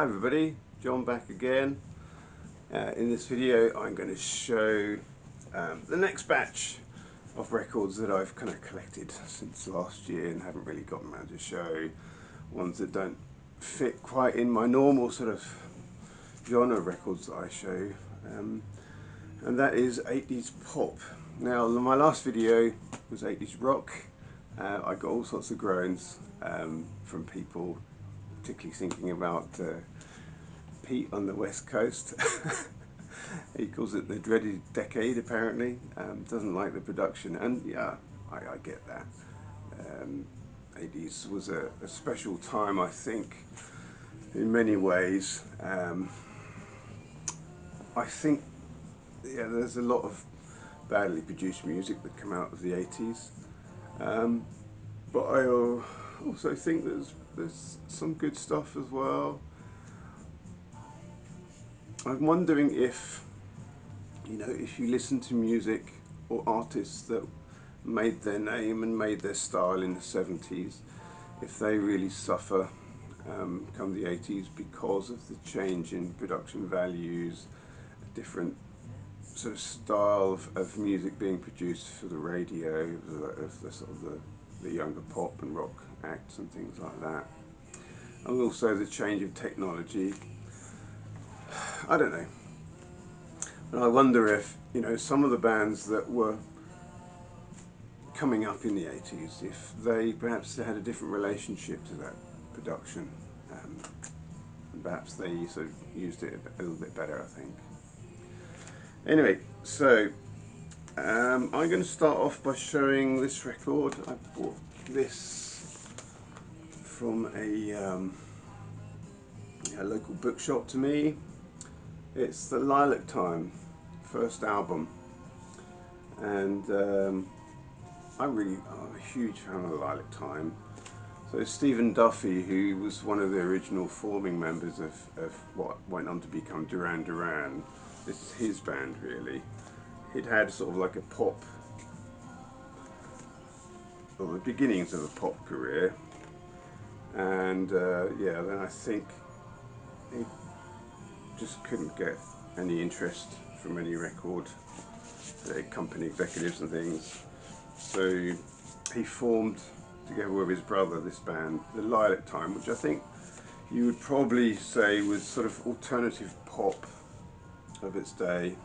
Hi everybody, John back again. In this video I'm going to show the next batch of records that I've kind of collected since last year and haven't really gotten around to show. Ones that don't fit quite in my normal sort of genre of records that I show, and that is 80s pop. Now my last video was 80s rock. I got all sorts of groans from people, particularly thinking about Pete on the West Coast. He calls it the dreaded decade apparently. Doesn't like the production, and yeah, I get that. 80s was a special time, I think, in many ways. I think there's a lot of badly produced music that come out of the 80s, but I also think there's some good stuff as well. I'm wondering if, if you listen to music or artists that made their name and made their style in the 70s, if they really suffer come the 80s because of the change in production values, a different sort of style of music being produced for the radio, of the sort of the younger pop and rock acts and things like that, and also the change of technology. I don't know. And I wonder if, some of the bands that were coming up in the 80s, if they perhaps had a different relationship to that production, and perhaps they sort of used it a little bit better, I think. Anyway, so I'm going to start off by showing this record. I bought this from a local bookshop to me. It's the Lilac Time first album, and I'm a huge fan of the Lilac Time. So Stephen Duffy, who was one of the original forming members of what went on to become Duran Duran, this is his band really. He'd had sort of like a pop, or the beginnings of a pop career, and then I think he just couldn't get any interest from any record company executives and things, so he formed together with his brother this band, the Lilac Time, which I think you would probably say was sort of alternative pop of its day.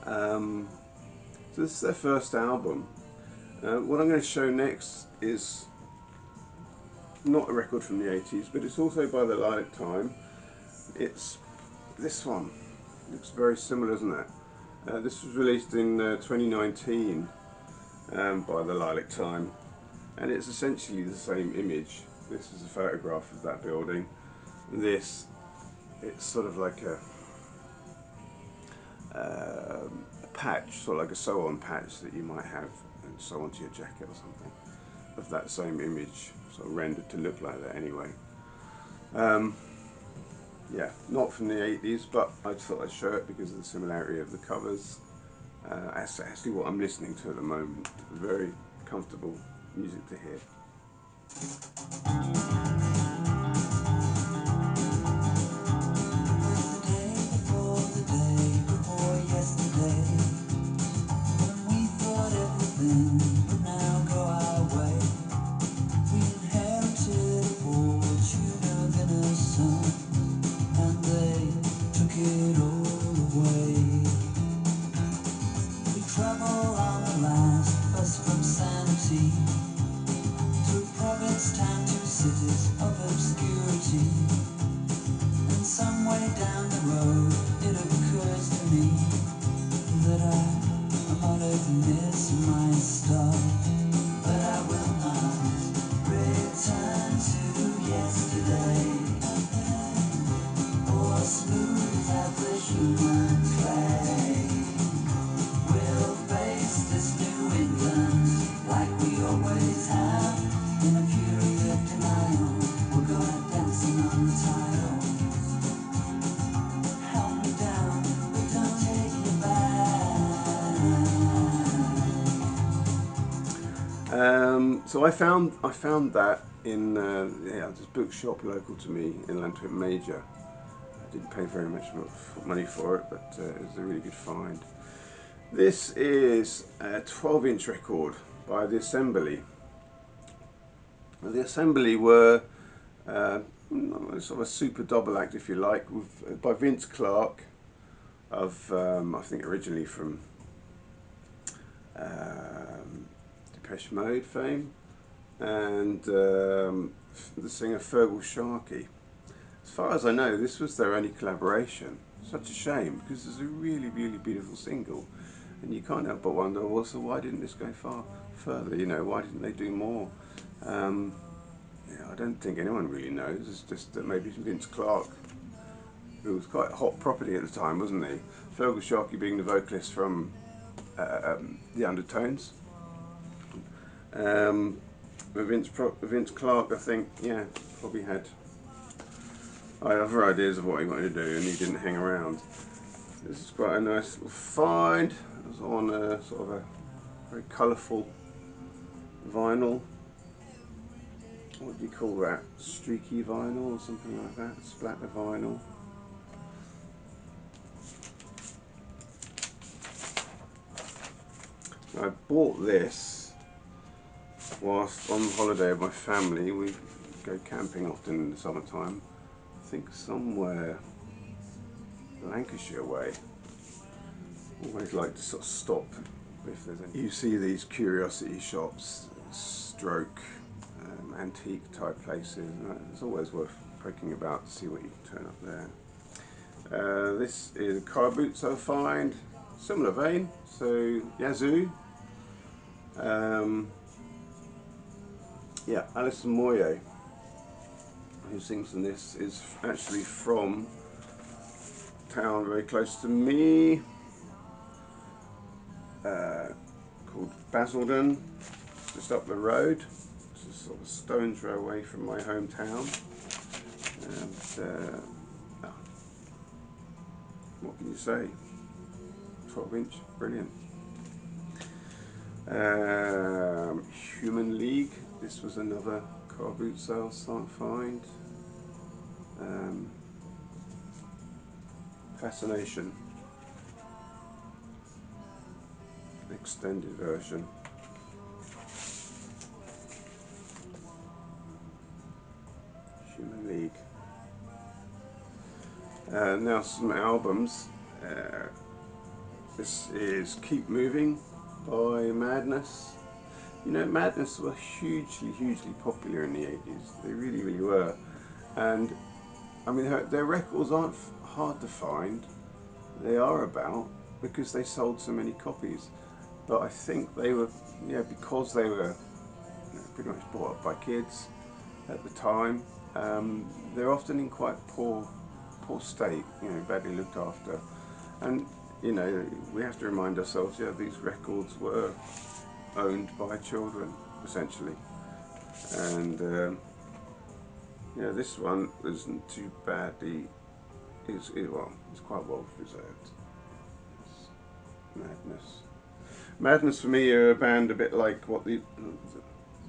So this is their first album. What I'm going to show next is not a record from the 80s, but it's also by the Lilac Time. It's this one. Looks very similar, doesn't it? This was released in 2019 by the Lilac Time, and it's essentially the same image. This is a photograph of that building. This, it's sort of like a patch, sort of like a sew-on patch that you might have and sew onto your jacket or something, of that same image, sort of rendered to look like that anyway. Yeah, not from the 80s, but I just thought I'd show it because of the similarity of the covers. That's actually what I'm listening to at the moment. Very comfortable music to hear. So I found that in this bookshop local to me in Lantwick Major. I didn't pay very much money for it, but it was a really good find. This is a 12-inch record by the Assembly. Now, the Assembly were sort of a super double act, if you like, by Vince Clarke of I think originally from Depeche Mode fame, and the singer Fergal Sharkey. As far as I know, this was their only collaboration. Such a shame, because it's a really, really beautiful single, and you can't help but wonder, well, so why didn't this go further? You know, why didn't they do more? I don't think anyone really knows. It's just that maybe Vince Clarke, who was quite a hot property at the time, wasn't he? Fergal Sharkey being the vocalist from the Undertones. But Vince Clarke, I think, yeah, probably had other ideas of what he wanted to do, and he didn't hang around. This is quite a nice little find. It was on a sort of a very colourful vinyl. What do you call that? Streaky vinyl or something like that? Splatter vinyl. I bought this whilst on holiday with my family. We go camping often in the summertime. I think somewhere Lancashire way. Always like to sort of stop if there's any. You see these curiosity shops, stroke, antique type places. It's always worth poking about to see what you can turn up there. This is car boots I find, similar vein. So Yazoo. Yeah, Alison Moyet, who sings in this, is actually from a town very close to me, called Basildon, just up the road. It's a sort of stone's throw away from my hometown. And what can you say? 12-inch, brilliant. Human League. This was another car boot sale find. Fascination. Extended version. Human League. Now some albums. This is Keep Moving by Madness. You know, Madness were hugely popular in the 80s. They really were. And I mean, their records aren't hard to find. They are about, because they sold so many copies. But I think they were, because they were pretty much bought up by kids at the time. They're often in quite poor state, badly looked after. And we have to remind ourselves, these records were owned by children, essentially. And this one isn't too badly. It's quite well preserved. It's Madness. Madness for me are a band a bit like what the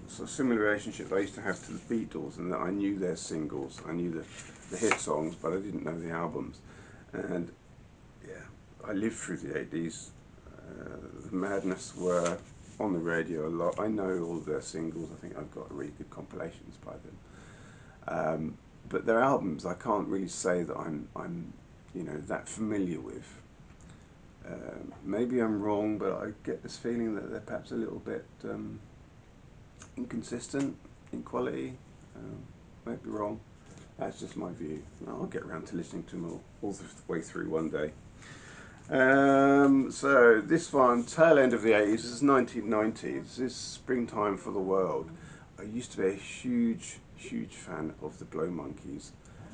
sort of similar relationship I used to have to the Beatles, and that I knew their singles, I knew the hit songs, but I didn't know the albums. And I lived through the 80s. Madness were on the radio a lot. I know all of their singles. I think I've got really good compilations by them. But their albums, I can't really say that I'm that familiar with. Maybe I'm wrong, but I get this feeling that they're perhaps a little bit inconsistent in quality. Might be wrong. That's just my view. I'll get around to listening to them all the way through one day. So this one, tail end of the 80s, this is 1990. This is Springtime for the World. I used to be a huge fan of the Blow Monkeys.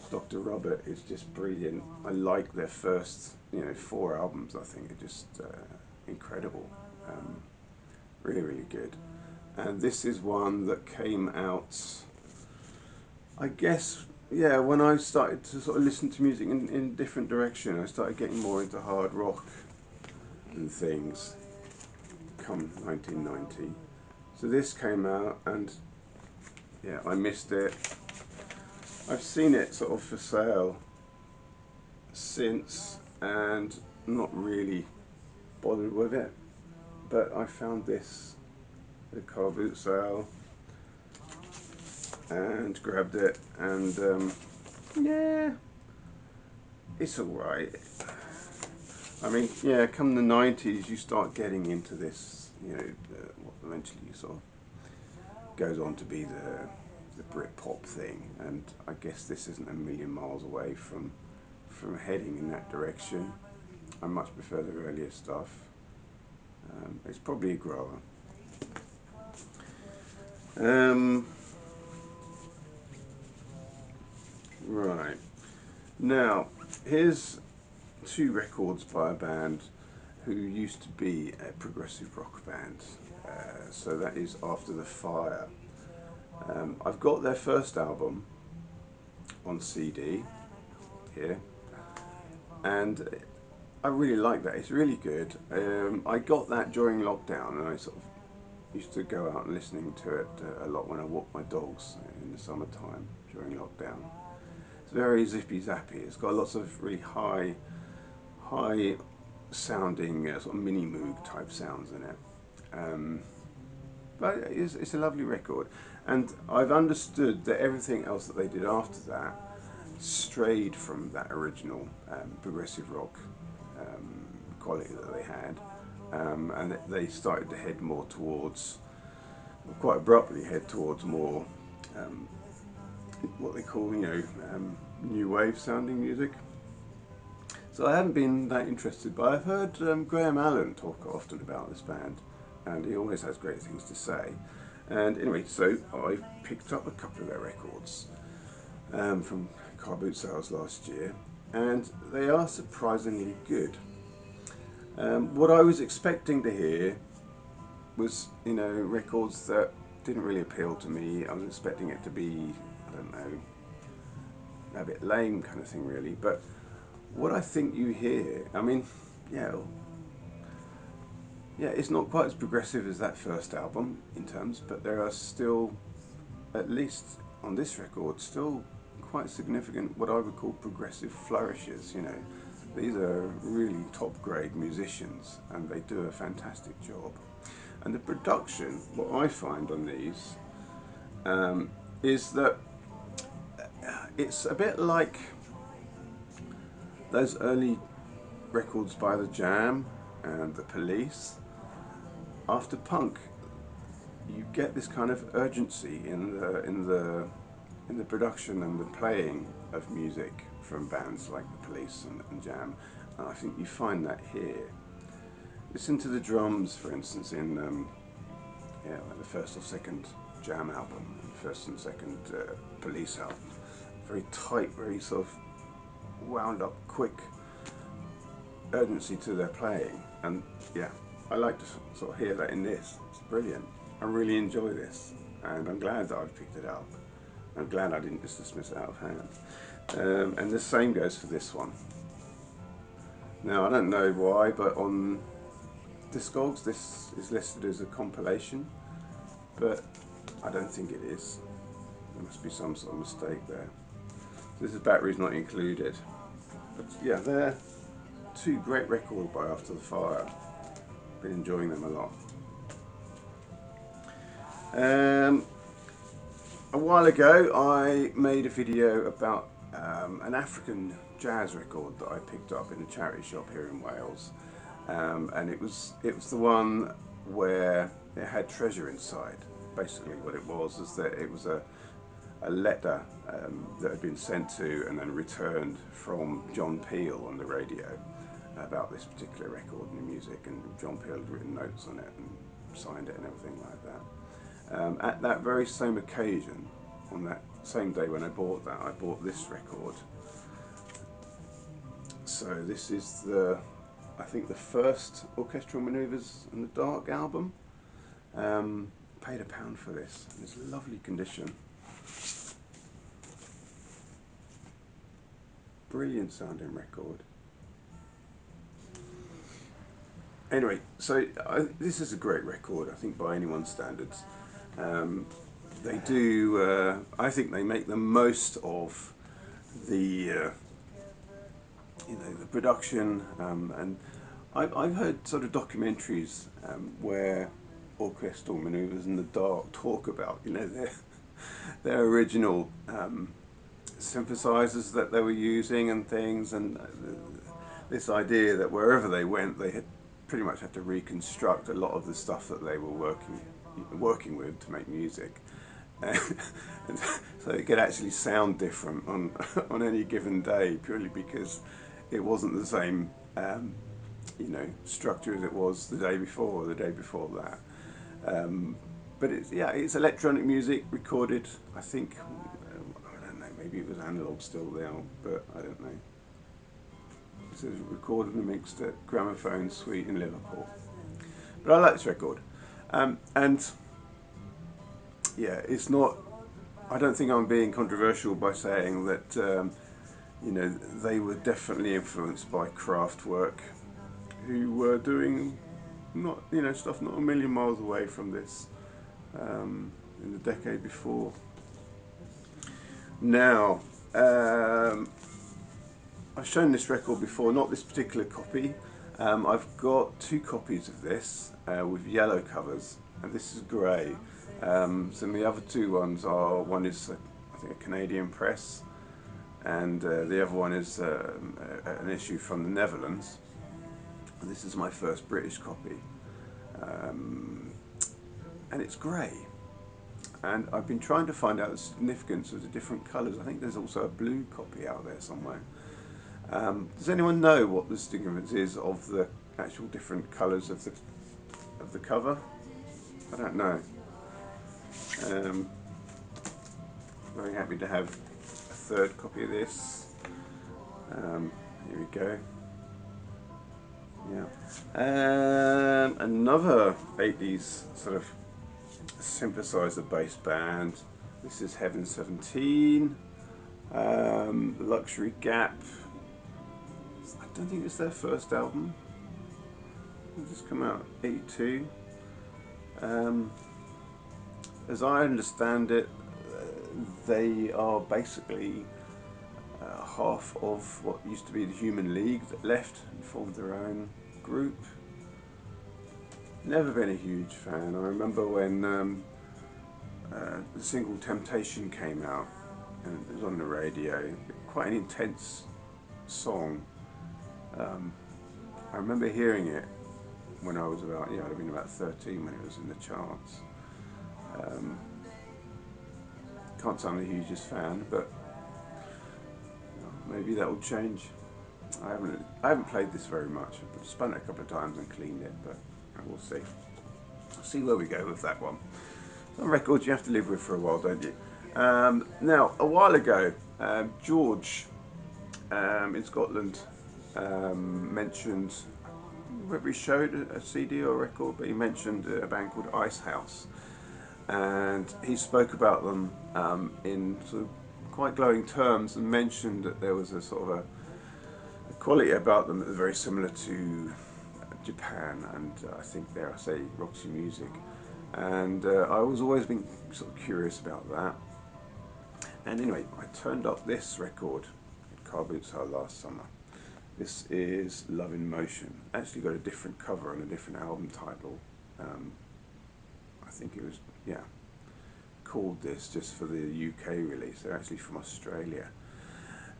Dr. Robert is just brilliant. I like their first 4 albums. I think are just incredible. Really good. And this is one that came out, I guess, when I started to sort of listen to music in a different direction. I started getting more into hard rock and things come 1990. So this came out, and yeah, I missed it. I've seen it sort of for sale since and not really bothered with it, but I found this at a car boot sale and grabbed it, and yeah, it's alright. I mean, yeah, come the 90s you start getting into this, you know, what eventually sort of goes on to be the Britpop thing, and I guess this isn't a million miles away from heading in that direction. I much prefer the earlier stuff. It's probably a grower. Right, now here's two records by a band who used to be a progressive rock band. So that is After the Fire. I've got their first album on CD here, and I really like that. It's really good. I got that during lockdown, and I sort of used to go out and listening to it a lot when I walked my dogs in the summertime during lockdown. It's very zippy zappy. It's got lots of really high sounding sort of mini moog type sounds in it. But it's a lovely record, and I've understood that everything else that they did after that strayed from that original progressive rock quality that they had, and they started to head more towards, quite abruptly head towards more what they call, you know, new wave sounding music. So I haven't been that interested, but I've heard Graham Allen talk often about this band, and he always has great things to say. And anyway, so I picked up a couple of their records from car boot sales last year, and they are surprisingly good. What I was expecting to hear was, you know, records that didn't really appeal to me. I was expecting it to be, I don't know, a bit lame kind of thing, really. But what I think you hear, I mean, yeah, it's not quite as progressive as that first album in terms, but there are still, at least on this record, still quite significant what I would call progressive flourishes. You know, these are really top grade musicians, and they do a fantastic job. And the production, what I find on these, is that it's a bit like those early records by the Jam and the Police. After punk, you get this kind of urgency in the production and the playing of music from bands like the Police and Jam, and I think you find that here. Listen to the drums, for instance, in like the first or second Jam album, first and second Police album. Very tight, very sort of wound up, quick urgency to their playing, and yeah, I like to sort of hear that in this. It's brilliant. I really enjoy this, and I'm glad that I've picked it up. I'm glad I didn't just dismiss it out of hand. And the same goes for this one. Now, I don't know why, but on Discogs this is listed as a compilation, but I don't think it is. There must be some sort of mistake there. So this is batteries not included. But yeah, they're two great records by After the Fire. Been enjoying them a lot. A while ago I made a video about an African jazz record that I picked up in a charity shop here in Wales, and it was the one where it had treasure inside. Basically what it was is that it was a letter that had been sent to and then returned from John Peel on the radio about this particular record and the music, and John Peel had written notes on it and signed it and everything like that. At that very same occasion, on that same day when I bought that, I bought this record. So this is I think the first Orchestral Manoeuvres in the Dark album. Paid £1 for this. It's lovely condition. Brilliant sounding record. Anyway, so this is a great record, I think, by anyone's standards. Um, they do, I think they make the most of the, the production, and I've heard sort of documentaries where Orchestral Manoeuvres in the Dark talk about, their original synthesizers that they were using and things, and this idea that wherever they went, they had pretty much had to reconstruct a lot of the stuff that they were working with to make music. And so it could actually sound different on on any given day, purely because it wasn't the same structure as it was the day before or the day before that. But it's electronic music recorded. I think I don't know. Maybe it was analog still now, but I don't know. It says recorded and mixed at Gramophone Suite in Liverpool. But I like this record, and yeah, it's not. I don't think I'm being controversial by saying that they were definitely influenced by Kraftwerk, who were doing not stuff not a million miles away from this in the decade before. Now, I've shown this record before, not this particular copy. I've got two copies of this with yellow covers, and this is grey. So the other two ones are, one is I think a Canadian press, and the other one is an issue from the Netherlands. And this is my first British copy, and it's grey. And I've been trying to find out the significance of the different colours. I think there's also a blue copy out there somewhere. Does anyone know what the significance is of the actual different colours of the cover? I don't know. Very happy to have a third copy of this. Here we go. Yeah. Another 80s sort of synthesizer based band. This is Heaven 17. Luxury Gap. I don't think it's their first album. It's just come out 82. As I understand it, they are basically half of what used to be the Human League that left and formed their own group. Never been a huge fan. I remember when the single Temptation came out and it was on the radio. Quite an intense song. I remember hearing it when I was about, I'd have been about 13 when it was in the charts. Can't say I'm the hugest fan, but maybe that will change. I haven't played this very much. I've spun it a couple of times and cleaned it, but we'll see. See where we go with that one. Some records you have to live with for a while, don't you? Now, a while ago, George in Scotland mentioned, whether he showed a CD or a record, but he mentioned a band called Icehouse, and he spoke about them in sort of quite glowing terms, and mentioned that there was a sort of a quality about them that was very similar to Japan, and I think dare I say Roxy Music, and I was always been sort of curious about that. And anyway, I turned up this record at Car Boots Hole last summer. This is Love in Motion. Actually got a different cover and a different album title. I think it was, called this just for the UK release. They're actually from Australia.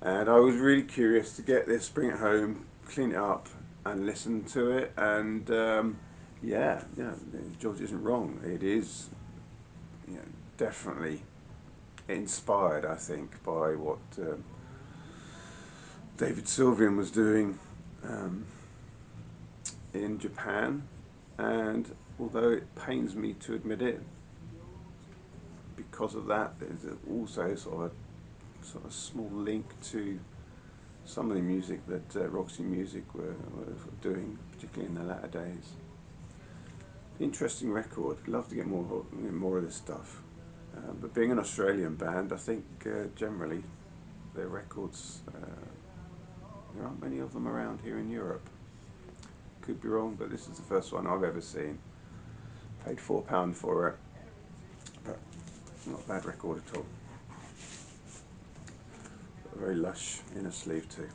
And I was really curious to get this, bring it home, clean it up and listen to it. And George isn't wrong. It is definitely inspired, I think, by what David Sylvian was doing in Japan. And although it pains me to admit it, because of that, there's also sort of small link to some of the music that Roxy Music were doing, particularly in the latter days. Interesting record. Love to get more of this stuff. But being an Australian band, I think generally their records, there aren't many of them around here in Europe. could be wrong, but this is the first one I've ever seen. Paid £4 for it, but not a bad record at all. Got a very lush inner sleeve too.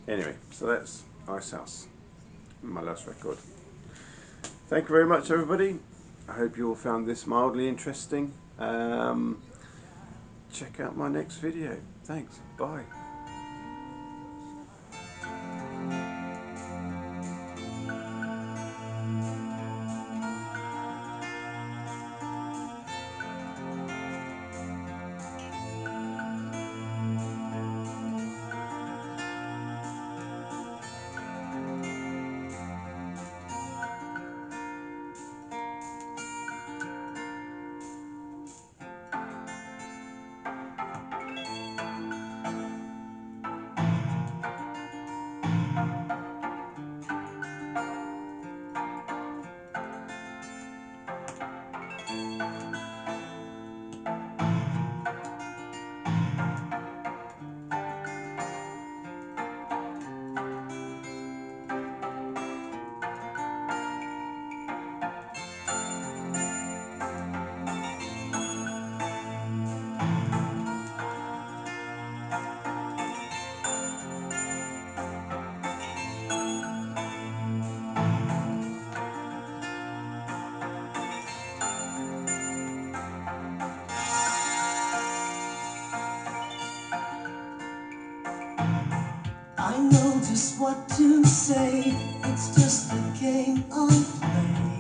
Anyway, so that's Icehouse, my last record. Thank you very much, everybody. I hope you all found this mildly interesting. Check out my next video. Thanks. Bye. I know just what to say, it's just a game of play.